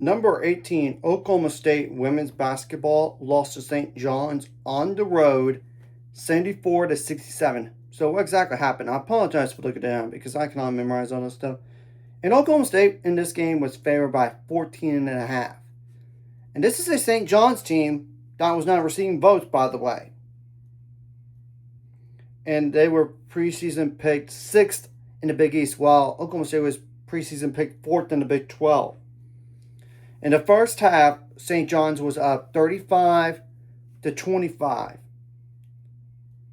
Number 18, Oklahoma State women's basketball lost to St. John's on the road, 74-67. So what exactly happened? I apologize for looking down because I cannot memorize all this stuff. And Oklahoma State in this game was favored by 14.5. And this is a St. John's team that was not receiving votes, by the way. And they were preseason picked 6th in the Big East, while Oklahoma State was preseason picked 4th in the Big 12. In the first half, St. John's was up 35-25.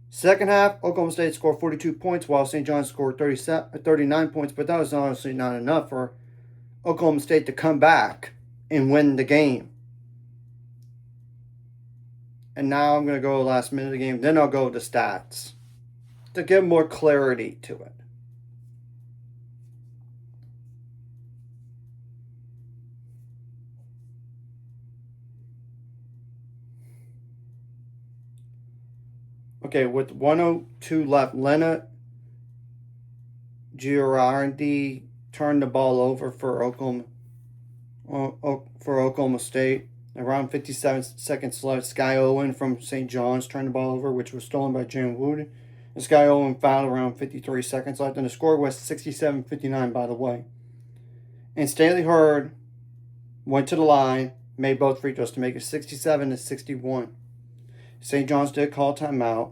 Second half, Oklahoma State scored 42 points, while St. John's scored 39 points, but that was honestly not enough for Oklahoma State to come back and win the game. And now I'm going to go last minute of the game, then I'll go to the stats to give more clarity to it. Okay, with 1:02 left, Lena Girardi turned the ball over for Oklahoma State. Around 57 seconds left, Sky Owen from St. John's turned the ball over, which was stolen by Jan Wooden. And Sky Owen fouled around 53 seconds left, and the score was 67-59, by the way. And Stanley Hurd went to the line, made both free throws to make it 67-61. St. John's did call timeout,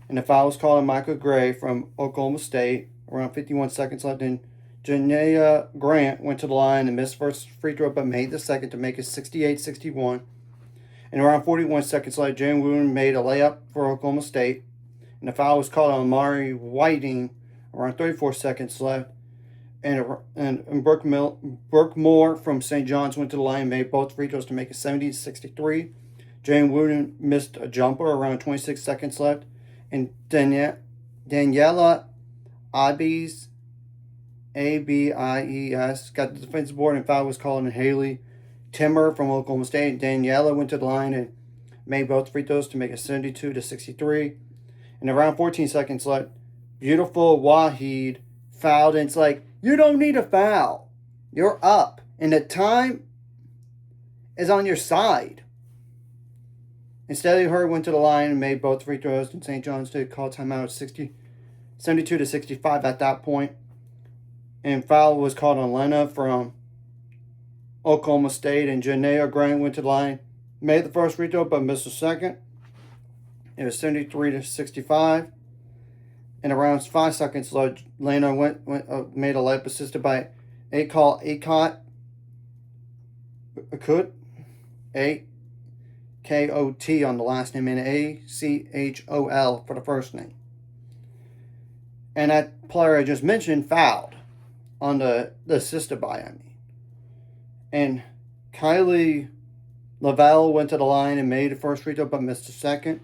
and the foul was called on Michael Gray from Oklahoma State. Around 51 seconds left, and Janaea Grant went to the line and missed first free throw, but made the second to make it 68-61. And around 41 seconds left, Jane Wooden made a layup for Oklahoma State, and the foul was called on Mari Whiting. Around 34 seconds left, and Brooke Moore from St. John's went to the line and made both free throws to make it 70-63. Jane Wooden missed a jumper around 26 seconds left, and Daniela Abies got the defensive board, and foul was called on Haley Timmer from Oklahoma State. Daniela went to the line and made both free throws to make it 72-63. And around 14 seconds left, beautiful Waheed fouled, and it's like, you don't need a foul. You're up, and the time is on your side. Instead, Hurd went to the line and made both free throws, and St. John's did call timeout at 72-65 at that point. And foul was called on Lena from Oklahoma State, and Janaea Grant went to the line, made the first free throw, but missed the second. It was 73-65. And around 5 seconds left, Lena made a layup assisted by Akot A-K-O-T on the last name, and A-C-H-O-L for the first name. And that player I just mentioned fouled on the assisted by, And Kylie Lavelle went to the line and made the first free throw, but missed the second.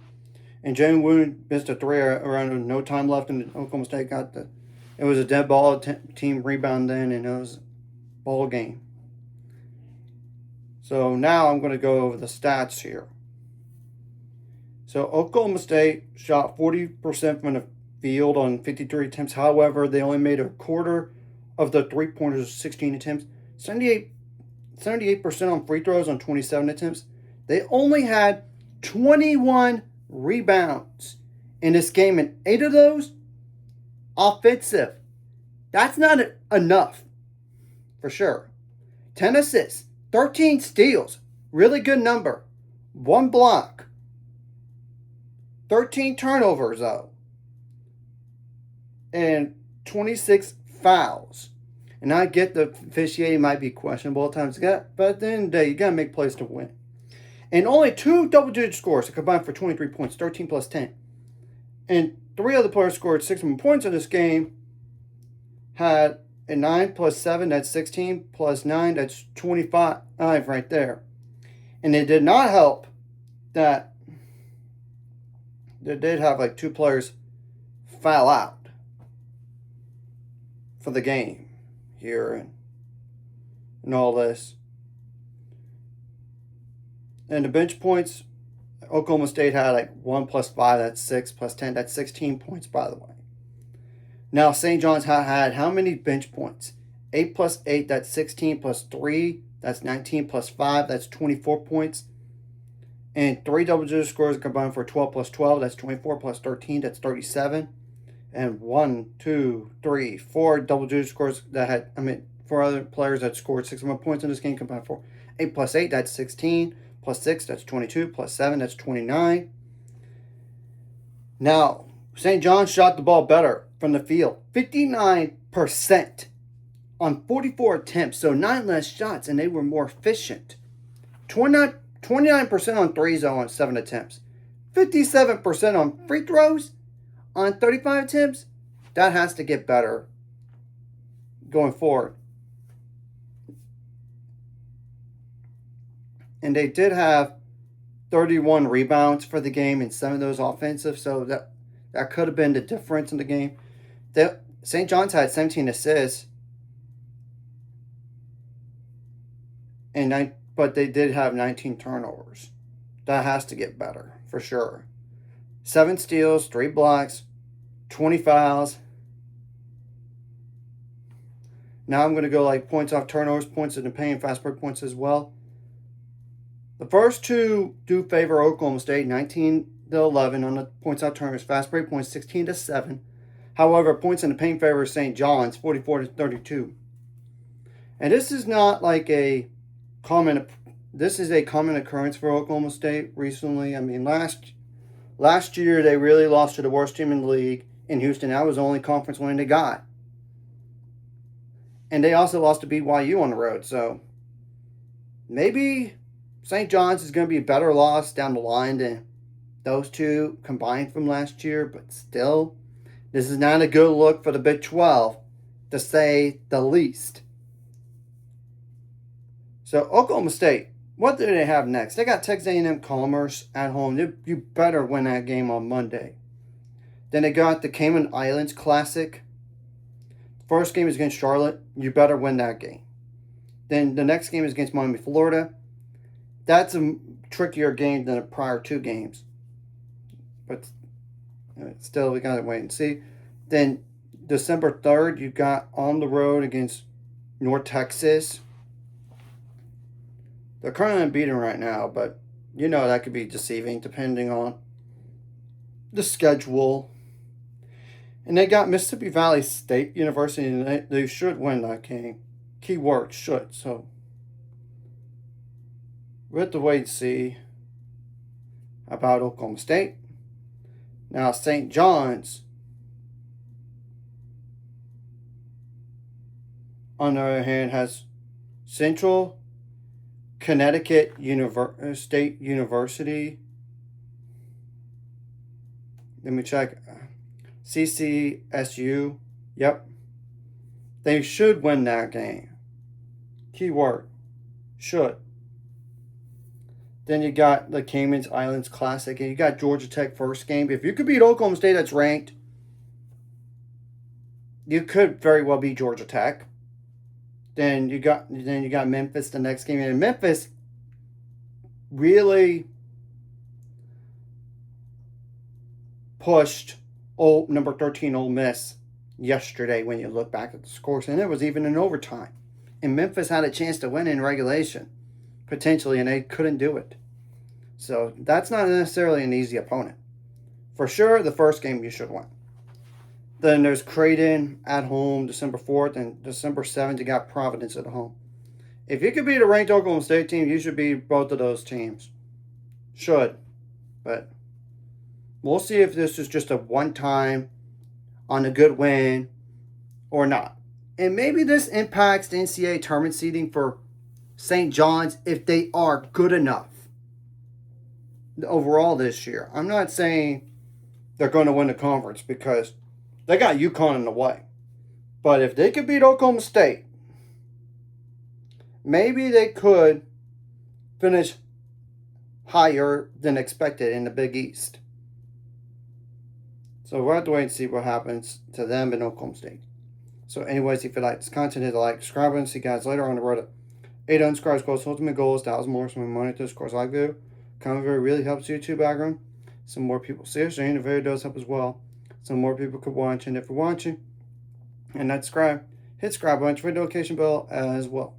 And Jane Wooden missed a three around no time left, and Oklahoma State it was a dead ball, team rebound then, and it was a ball game. So now I'm going to go over the stats here. So Oklahoma State shot 40% from the field on 53 attempts. However, they only made a quarter of the three-pointers, 16 attempts. 78% on free throws on 27 attempts. They only had 21 rebounds in this game, and 8 of those offensive. That's not enough, for sure. 10 assists, 13 steals, really good number. 1 block. 13 turnovers, though. And 26 fouls. And I get the officiating might be questionable at times, but at the end of the day, you got to make plays to win. And only 2 double-digit scores combined for 23 points, 13 plus 10. And 3 other players scored 6 more points in this game. Had a 9 plus 7, that's 16, plus 9, that's 25 right there. And it did not help that they did have like 2 players foul out for the game here and all this. And the bench points, Oklahoma State had like 1 plus 5, that's 6, plus 10, that's 16 points, by the way. Now, St. John's had how many bench points? 8 plus 8, that's 16, plus 3, that's 19, plus 5, that's 24 points. And 3 double-digit scores combined for 12 plus 12, that's 24, plus 13, that's 37. And 1, 2, 3, 4 double-digit scores that had, 4 other players that scored 6 or more points in this game combined for 8 plus 8, that's 16, plus 6, that's 22, plus 7, that's 29. Now, St. John's shot the ball better from the field. 59% on 44 attempts, so 9 less shots, and they were more efficient. 29% on threes on 7 attempts. 57% on free throws on 35 attempts. That has to get better going forward. And they did have 31 rebounds for the game, and some of those offensive, so that could have been the difference in the game. St. John's had 17 assists, but they did have 19 turnovers. That has to get better, for sure. 7 steals, 3 blocks, 20 fouls. Now I'm going to go like points off turnovers, points in the paint, fast break points as well. The first two do favor Oklahoma State, 19-11 on the points out turnovers, fast break points 16-7. However, points in the paint favor St. John's, 44-32. And this is not like a common. This is a common occurrence for Oklahoma State recently. Last year they really lost to the worst team in the league in Houston. That was the only conference win they got. And they also lost to BYU on the road. So maybe St. John's is going to be a better loss down the line than those two combined from last year. But still, this is not a good look for the Big 12, to say the least. So Oklahoma State, what do they have next? They got Texas A&M Commerce at home. You better win that game on Monday. Then they got the Cayman Islands Classic. First game is against Charlotte. You better win that game. Then the next game is against Miami, Florida. That's a trickier game than the prior 2 games. But still, we got to wait and see. Then December 3rd, you got on the road against North Texas. They're currently unbeaten right now, but that could be deceiving depending on the schedule. And they got Mississippi Valley State University, and they should win that game. Key word, should. So we have to wait and see about Oklahoma State. Now, St. John's, on the other hand, has Central Connecticut State University. Let me check. CCSU. Yep. They should win that game. Keyword. Should. Then you got the Cayman Islands Classic, and you got Georgia Tech first game. If you could beat Oklahoma State, that's ranked, you could very well beat Georgia Tech. Then you got Memphis the next game, and Memphis really pushed number 13 Ole Miss yesterday when you look back at the scores, and it was even in overtime. And Memphis had a chance to win in regulation, potentially, and they couldn't do it. So that's not necessarily an easy opponent. For sure, the first game you should win. Then there's Creighton at home December 4th, and December 7th you got Providence at home. If you could beat a ranked Oklahoma State team, you should beat both of those teams. Should. But we'll see if this is just a one-time on a good win or not. And maybe this impacts the NCAA tournament seeding for St. John's if they are good enough overall this year. I'm not saying they're going to win the conference because they got UConn in the way. But if they could beat Oklahoma State, maybe they could finish higher than expected in the Big East. So we'll have to wait and see what happens to them in Oklahoma State. So anyways, if you like this content, hit the like, subscribe, and see you guys later on the road to 800 subscribers. Goals, ultimate goal is 1,000 more. So my money to this course like video. Comment video really helps YouTube background. Some more people see it. Sharing the video does help as well. Some more people could watch, and if you're watching and not subscribe, hit subscribe button, ring the notification bell as well.